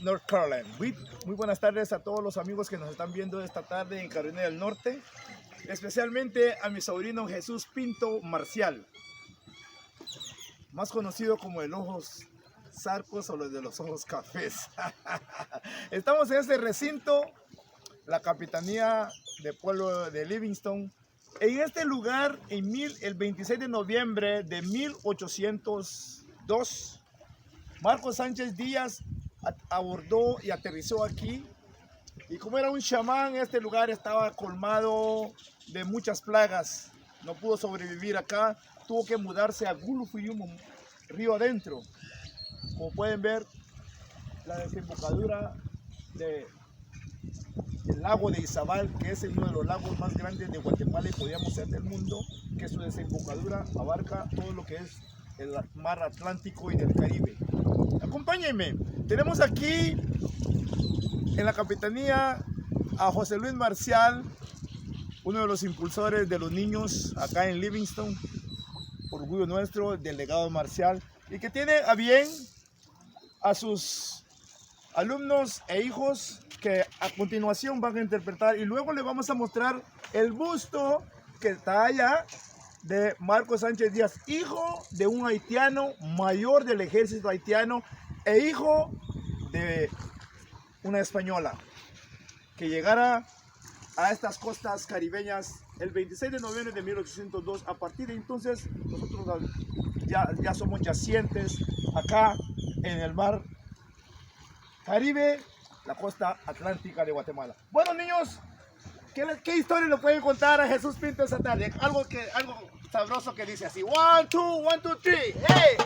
North Carolina. Muy buenas tardes a todos los amigos que nos están viendo esta tarde en Carolina del Norte, especialmente a mi sobrino Jesús Pinto Marcial, más conocido como el Ojos Zarcos o los de los Ojos Cafés. Estamos en este recinto, la capitanía del pueblo de Livingston. En este lugar, el 26 de noviembre de 1802, Marcos Sánchez Díaz abordó y aterrizó aquí. Y como era un chamán, este lugar estaba colmado de muchas plagas. No pudo sobrevivir acá, tuvo que mudarse a Gulufuyumu, río adentro. Como pueden ver, la desembocadura del lago de Izabal, que es uno de los lagos más grandes de Guatemala y podríamos ser del mundo, que su desembocadura abarca todo lo que es el mar Atlántico y del Caribe. Acompáñenme, tenemos aquí en la capitanía a José Luis Marcial, uno de los impulsores de los niños acá en Livingston, orgullo nuestro, delegado Marcial, y que tiene a bien a sus alumnos e hijos que a continuación van a interpretar, y luego le vamos a mostrar el busto que está allá de Marcos Sánchez Díaz, hijo de un haitiano, mayor del ejército haitiano e hijo de una española que llegara a estas costas caribeñas el 26 de noviembre de 1802. A partir de entonces nosotros ya somos yacientes acá en el mar Caribe, la costa atlántica de Guatemala. Bueno, niños, ¿qué historia le pueden contar a Jesús Pinto esta tarde? Algo sabroso que dice así: 1, 2, 1, 2, 3, ¡hey!